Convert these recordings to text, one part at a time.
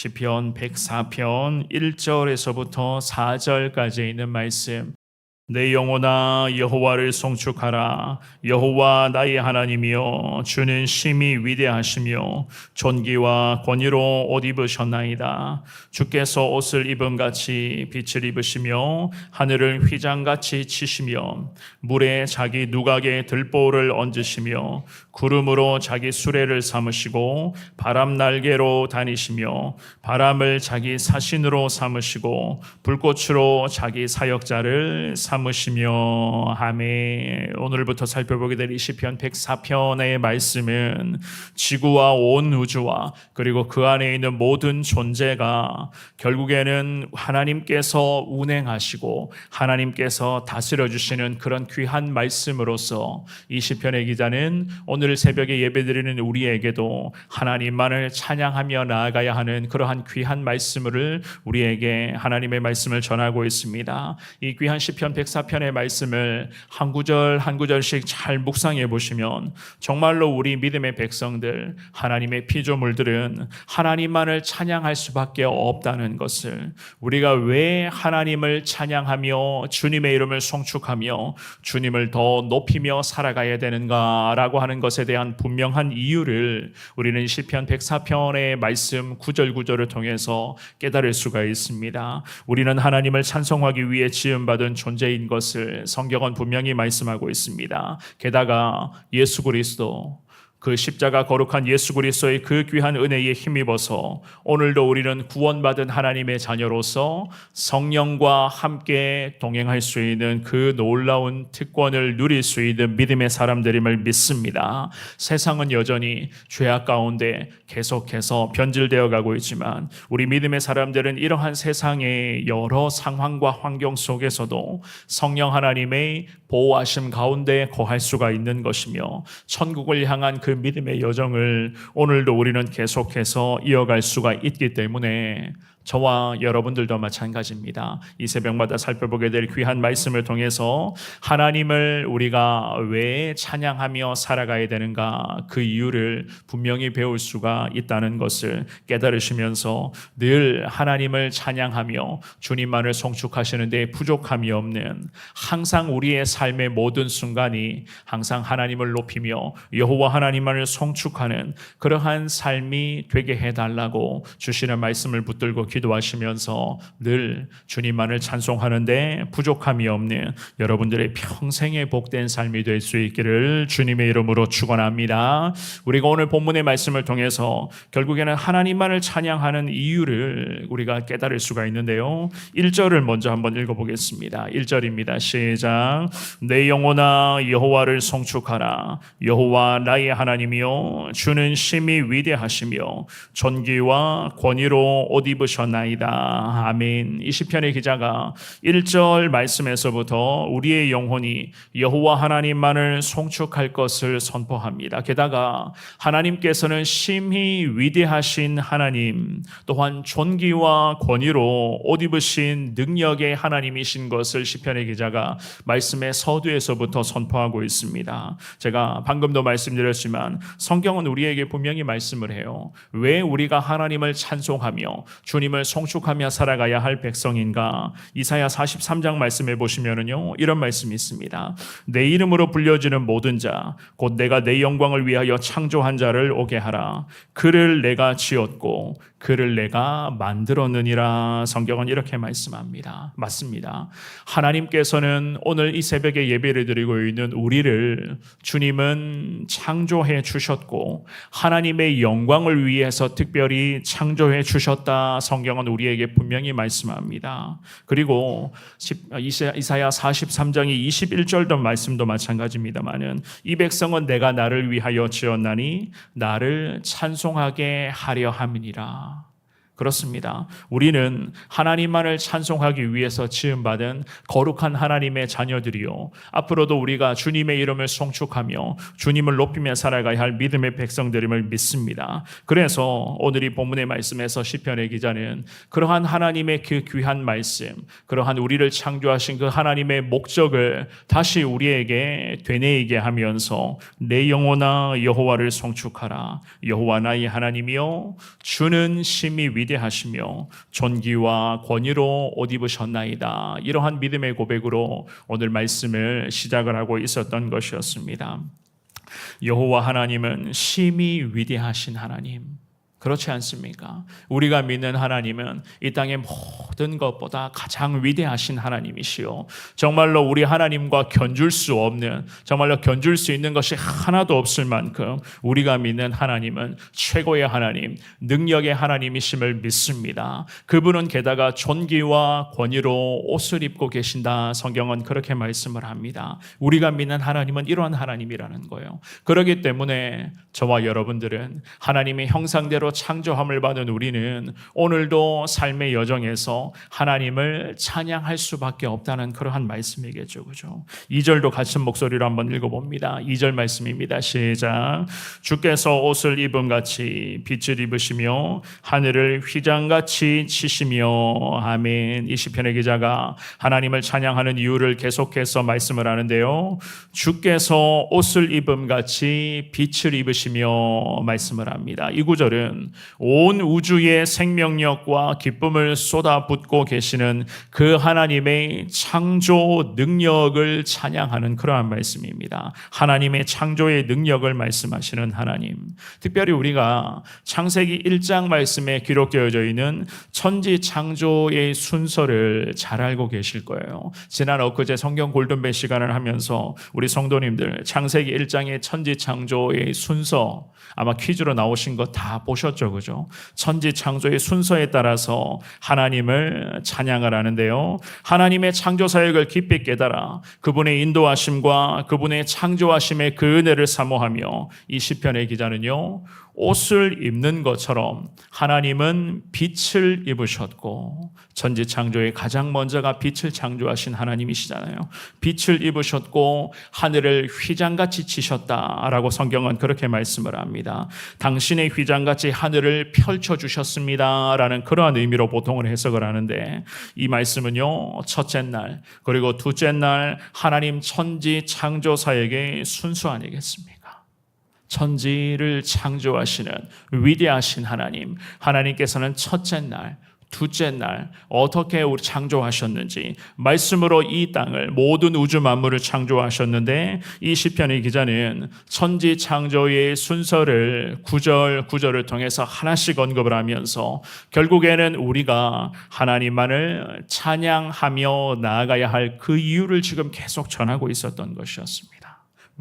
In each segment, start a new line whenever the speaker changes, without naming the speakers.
시편 104편 1절에서부터 4절까지 있는 말씀. 내 영혼아 여호와를 송축하라. 여호와 나의 하나님이여 주는 심히 위대하시며 존귀와 권위로 옷 입으셨나이다. 주께서 옷을 입음같이 빛을 입으시며 하늘을 휘장같이 치시며 물에 자기 누각에 들보를 얹으시며 구름으로 자기 수레를 삼으시고 바람 날개로 다니시며 바람을 자기 사신으로 삼으시고 불꽃으로 자기 사역자를 삼으시며 아멘. 오늘부터 살펴보게 될 이 시편 104편의 말씀은 지구와 온 우주와 그리고 그 안에 있는 모든 존재가 결국에는 하나님께서 운행하시고 하나님께서 다스려 주시는 그런 귀한 말씀으로서 이 시편의 기자는 오늘 새벽에 예배드리는 우리에게도 하나님만을 찬양하며 나아가야 하는 그러한 귀한 말씀을 우리에게 하나님의 말씀을 전하고 있습니다. 이 귀한 시편 104편의 말씀을 한 구절 한 구절씩 잘 묵상해 보시면 정말로 우리 믿음의 백성들, 하나님의 피조물들은 하나님만을 찬양할 수밖에 없다는 것을, 우리가 왜 하나님을 찬양하며 주님의 이름을 송축하며 주님을 더 높이며 살아가야 되는가라고 하는 것에 대한 분명한 이유를 우리는 시편 104편의 말씀 구절구절을 통해서 깨달을 수가 있습니다. 우리는 하나님을 찬송하기 위해 지음받은 존재인 것을 성경은 분명히 말씀하고 있습니다. 게다가 예수 그리스도, 그 십자가 거룩한 예수 그리스도의 그 귀한 은혜에 힘입어서 오늘도 우리는 구원받은 하나님의 자녀로서 성령과 함께 동행할 수 있는 그 놀라운 특권을 누릴 수 있는 믿음의 사람들임을 믿습니다. 세상은 여전히 죄악 가운데 계속해서 변질되어 가고 있지만 우리 믿음의 사람들은 이러한 세상의 여러 상황과 환경 속에서도 성령 하나님의 보호하심 가운데 거할 수가 있는 것이며 천국을 향한 그 믿음의 여정을 오늘도 우리는 계속해서 이어갈 수가 있기 때문에 저와 여러분들도 마찬가지입니다. 이 새벽마다 살펴보게 될 귀한 말씀을 통해서 하나님을 우리가 왜 찬양하며 살아가야 되는가, 그 이유를 분명히 배울 수가 있다는 것을 깨달으시면서 늘 하나님을 찬양하며 주님만을 송축하시는 데 부족함이 없는, 항상 우리의 삶의 모든 순간이 항상 하나님을 높이며 여호와 하나님만을 송축하는 그러한 삶이 되게 해달라고 주시는 말씀을 붙들고 기도하시면서 늘 주님만을 찬송하는데 부족함이 없는 여러분들의 평생의 복된 삶이 될 수 있기를 주님의 이름으로 축원합니다. 우리가 오늘 본문의 말씀을 통해서 결국에는 하나님만을 찬양하는 이유를 우리가 깨달을 수가 있는데요. 1절을 먼저 한번 읽어보겠습니다. 1절입니다. 시작. 내 영혼아 여호와를 송축하라. 여호와 나의 하나님이여 주는 심히 위대하시며 존귀와 권위로 옷 입으셨나이다. 아멘. 이 시편의 기자가 1절 말씀에서부터 우리의 영혼이 여호와 하나님만을 송축할 것을 선포합니다. 게다가 하나님께서는 심히 위대하신 하나님, 또한 존귀와 권위로 옷 입으신 능력의 하나님이신 것을 시편의 기자가 말씀의 서두에서부터 선포하고 있습니다. 제가 방금도 말씀드렸지만 성경은 우리에게 분명히 말씀을 해요. 왜 우리가 하나님을 찬송하며 주님을 송축하며 살아가야 할 백성인가? 이사야 43장 말씀해 보시면은요, 이런 말씀이 있습니다. 내 이름으로 불려지는 모든 자, 곧 내가 내 영광을 위하여 창조한 자를 오게 하라. 그를 내가 지었고 그를 내가 만들었느니라. 성경은 이렇게 말씀합니다. 맞습니다. 하나님께서는 오늘 이 새벽에 예배를 드리고 있는 우리를 주님은 창조해 주셨고 하나님의 영광을 위해서 특별히 창조해 주셨다. 성경은 우리에게 분명히 말씀합니다. 그리고 이사야 43장의 21절도 말씀도 마찬가지입니다만은 이 백성은 내가 나를 위하여 지었나니 나를 찬송하게 하려 함이니라. 그렇습니다. 우리는 하나님만을 찬송하기 위해서 지음받은 거룩한 하나님의 자녀들이요, 앞으로도 우리가 주님의 이름을 송축하며 주님을 높이며 살아가야 할 믿음의 백성들임을 믿습니다. 그래서 오늘 이 본문의 말씀에서 시편의 기자는 그러한 하나님의 그 귀한 말씀, 그러한 우리를 창조하신 그 하나님의 목적을 다시 우리에게 되뇌이게 하면서 내 영혼아 여호와를 송축하라. 여호와 나의 하나님이여 주는 심히 위대하시며 존귀와 권위로 옷 입으셨나이다. 이러한 믿음의 고백으로 오늘 말씀을 시작을 하고 있었던 것이었습니다. 여호와 하나님은 심히 위대하신 하나님, 그렇지 않습니까? 우리가 믿는 하나님은 이 땅의 모든 것보다 가장 위대하신 하나님이시요, 정말로 우리 하나님과 견줄 수 없는, 정말로 견줄 수 있는 것이 하나도 없을 만큼 우리가 믿는 하나님은 최고의 하나님, 능력의 하나님이심을 믿습니다. 그분은 게다가 존귀와 권위로 옷을 입고 계신다. 성경은 그렇게 말씀을 합니다. 우리가 믿는 하나님은 이러한 하나님이라는 거예요. 그렇기 때문에 저와 여러분들은 하나님의 형상대로 창조함을 받은 우리는 오늘도 삶의 여정에서 하나님을 찬양할 수밖에 없다는 그러한 말씀이겠죠. 그죠? 2절도 같은 목소리로 한번 읽어봅니다. 2절 말씀입니다. 시작. 주께서 옷을 입음같이 빛을 입으시며 하늘을 휘장같이 치시며. 아멘. 이 시편의 기자가 하나님을 찬양하는 이유를 계속해서 말씀을 하는데요, 주께서 옷을 입음같이 빛을 입으시며 말씀을 합니다. 이 구절은 온 우주의 생명력과 기쁨을 쏟아붓고 계시는 그 하나님의 창조 능력을 찬양하는 그러한 말씀입니다. 하나님의 창조의 능력을 말씀하시는 하나님, 특별히 우리가 창세기 1장 말씀에 기록되어져 있는 천지 창조의 순서를 잘 알고 계실 거예요. 지난 엊그제 성경 골든벨 시간을 하면서 우리 성도님들 창세기 1장의 천지 창조의 순서 아마 퀴즈로 나오신 거 다 보셨죠, 그죠? 천지 창조의 순서에 따라서 하나님을 찬양을 하는데요, 하나님의 창조 사역을 깊이 깨달아 그분의 인도하심과 그분의 창조하심의 그 은혜를 사모하며 이 시편의 기자는요, 옷을 입는 것처럼 하나님은 빛을 입으셨고, 천지 창조의 가장 먼저가 빛을 창조하신 하나님이시잖아요. 빛을 입으셨고 하늘을 휘장같이 치셨다라고 성경은 그렇게 말씀을 합니다. 당신의 휘장같이 하늘을 펼쳐주셨습니다 라는 그러한 의미로 보통은 해석을 하는데, 이 말씀은요, 첫째 날 그리고 둘째 날 하나님 천지 창조 사역의 순수 아니겠습니까? 천지를 창조하시는 위대하신 하나님, 하나님께서는 첫째 날, 둘째 날 어떻게 우리 창조하셨는지 말씀으로 이 땅을, 모든 우주 만물을 창조하셨는데, 이 시편의 기자는 천지 창조의 순서를 구절을 통해서 하나씩 언급을 하면서 결국에는 우리가 하나님만을 찬양하며 나아가야 할 그 이유를 지금 계속 전하고 있었던 것이었습니다.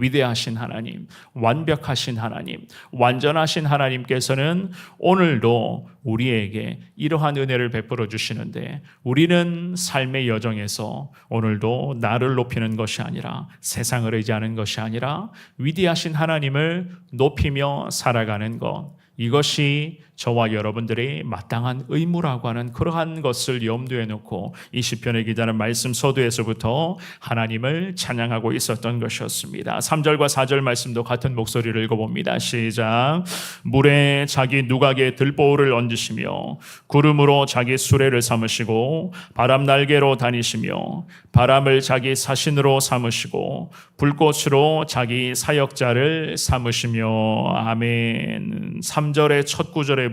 위대하신 하나님, 완벽하신 하나님, 완전하신 하나님께서는 오늘도 우리에게 이러한 은혜를 베풀어 주시는데, 우리는 삶의 여정에서 오늘도 나를 높이는 것이 아니라, 세상을 의지하는 것이 아니라 위대하신 하나님을 높이며 살아가는 것, 이것이 저와 여러분들의 마땅한 의무라고 하는 그러한 것을 염두에 놓고 이 시편의 기자는 말씀 서두에서부터 하나님을 찬양하고 있었던 것이었습니다. 3절과 4절 말씀도 같은 목소리를 읽어봅니다. 시작. 물에 자기 누각에 들보를 얹으시며 구름으로 자기 수레를 삼으시고 바람 날개로 다니시며 바람을 자기 사신으로 삼으시고 불꽃으로 자기 사역자를 삼으시며. 아멘. 3절의 첫 구절의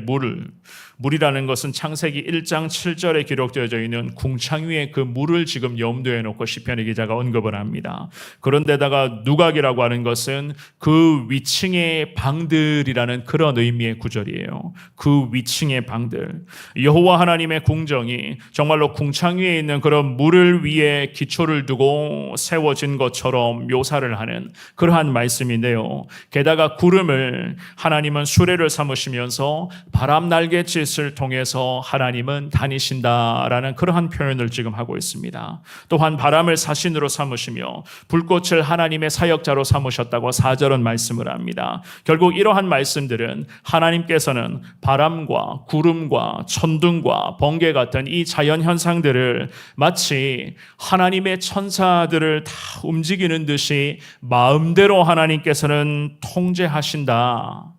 물이라는 것은 창세기 1장 7절에 기록되어져 있는 궁창 위에 그 물을 지금 염두에 놓고 시편의 기자가 언급을 합니다. 그런데다가 누각이라고 하는 것은 그 위층의 방들이라는 그런 의미의 구절이에요. 그 위층의 방들, 여호와 하나님의 궁정이 정말로 궁창 위에 있는 그런 물을 위에 기초를 두고 세워진 것처럼 묘사를 하는 그러한 말씀인데요, 게다가 구름을 하나님은 수레를 삼으시면서 바람 날갯짓을 통해서 하나님은 다니신다라는 그러한 표현을 지금 하고 있습니다. 또한 바람을 사신으로 삼으시며 불꽃을 하나님의 사역자로 삼으셨다고 4절은 말씀을 합니다. 결국 이러한 말씀들은 하나님께서는 바람과 구름과 천둥과 번개 같은 이 자연 현상들을 마치 하나님의 천사들을 다 움직이는 듯이 마음대로 하나님께서는 통제하신다.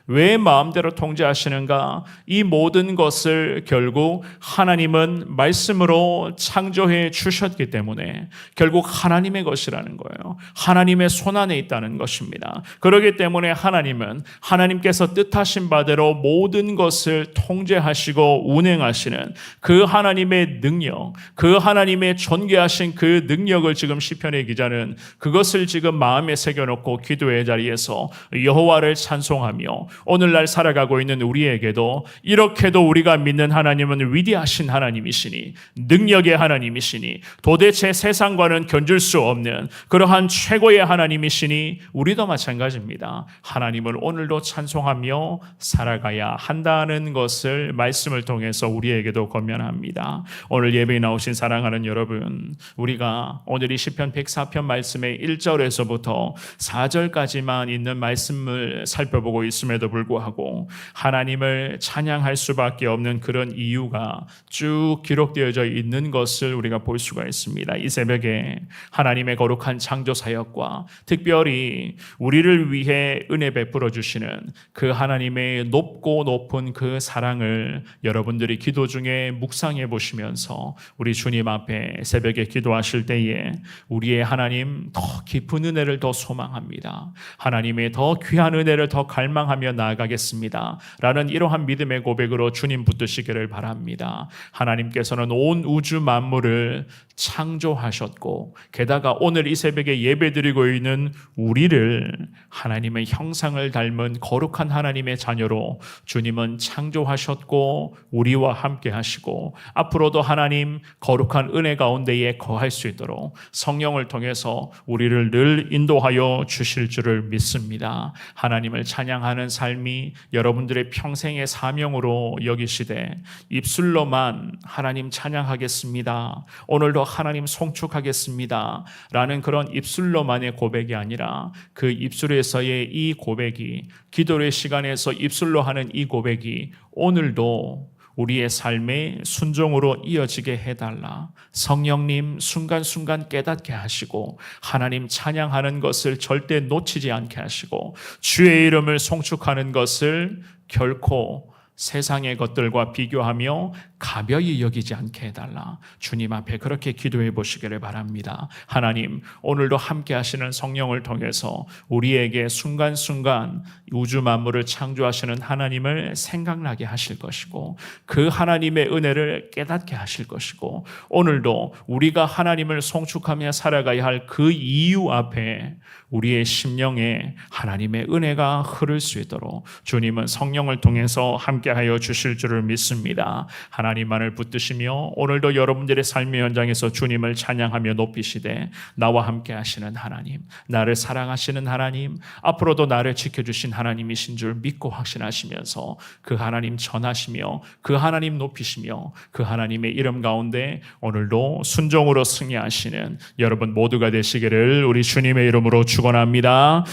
왜 마음대로 통제하시는가? 이 모든 것을 결국 하나님은 말씀으로 창조해 주셨기 때문에 결국 하나님의 것이라는 거예요. 하나님의 손안에 있다는 것입니다. 그렇기 때문에 하나님은 하나님께서 뜻하신 바대로 모든 것을 통제하시고 운행하시는 그 하나님의 능력, 그 하나님의 존귀하신 그 능력을 지금 시편의 기자는 그것을 지금 마음에 새겨놓고 기도의 자리에서 여호와를 찬송하며 오늘날 살아가고 있는 우리에게도 이렇게도 우리가 믿는 하나님은 위대하신 하나님이시니 능력의 하나님이시니 도대체 세상과는 견줄 수 없는 그러한 최고의 하나님이시니 우리도 마찬가지입니다. 하나님을 오늘도 찬송하며 살아가야 한다는 것을 말씀을 통해서 우리에게도 권면합니다. 오늘 예배에 나오신 사랑하는 여러분, 우리가 오늘 이 시편 104편 말씀의 1절에서부터 4절까지만 있는 말씀을 살펴보고 있음에도 불구하고 하나님을 찬양할 수밖에 없는 그런 이유가 쭉 기록되어져 있는 것을 우리가 볼 수가 있습니다. 이 새벽에 하나님의 거룩한 창조 사역과 특별히 우리를 위해 은혜 베풀어 주시는 그 하나님의 높고 높은 그 사랑을 여러분들이 기도 중에 묵상해 보시면서 우리 주님 앞에 새벽에 기도하실 때에 우리의 하나님 더 깊은 은혜를 더 소망합니다. 하나님의 더 귀한 은혜를 더 갈망하며 나아가겠습니다. 라는 이러한 믿음의 고백으로 주님 붙드시기를 바랍니다. 하나님께서는 온 우주 만물을 창조하셨고 게다가 오늘 이 새벽에 예배드리고 있는 우리를 하나님의 형상을 닮은 거룩한 하나님의 자녀로 주님은 창조하셨고 우리와 함께 하시고 앞으로도 하나님 거룩한 은혜 가운데에 거할 수 있도록 성령을 통해서 우리를 늘 인도하여 주실 줄을 믿습니다. 하나님을 찬양하는 삶이 여러분들의 평생의 사명으로 여기시되 입술로만 하나님 찬양하겠습니다. 오늘도 하나님 송축하겠습니다. 라는 그런 입술로만의 고백이 아니라 그 입술에서의 이 고백이 기도의 시간에서 입술로 하는 이 고백이 오늘도 우리의 삶의 순종으로 이어지게 해달라. 성령님 순간순간 깨닫게 하시고 하나님 찬양하는 것을 절대 놓치지 않게 하시고 주의 이름을 송축하는 것을 결코 세상의 것들과 비교하며 가벼이 여기지 않게 해달라. 주님 앞에 그렇게 기도해 보시기를 바랍니다. 하나님, 오늘도 함께 하시는 성령을 통해서 우리에게 순간순간 우주 만물을 창조하시는 하나님을 생각나게 하실 것이고 그 하나님의 은혜를 깨닫게 하실 것이고 오늘도 우리가 하나님을 송축하며 살아가야 할 그 이유 앞에 우리의 심령에 하나님의 은혜가 흐를 수 있도록 주님은 성령을 통해서 함께하여 주실 줄을 믿습니다. 하나님만을 붙드시며 오늘도 여러분들의 삶의 현장에서 주님을 찬양하며 높이시되 나와 함께 하시는 하나님, 나를 사랑하시는 하나님, 앞으로도 나를 지켜주신 하나님이신 줄 믿고 확신하시면서 그 하나님 전하시며 그 하나님 높이시며 그 하나님의 이름 가운데 오늘도 순종으로 승리하시는 여러분 모두가 되시기를 우리 주님의 이름으로 축원합니다.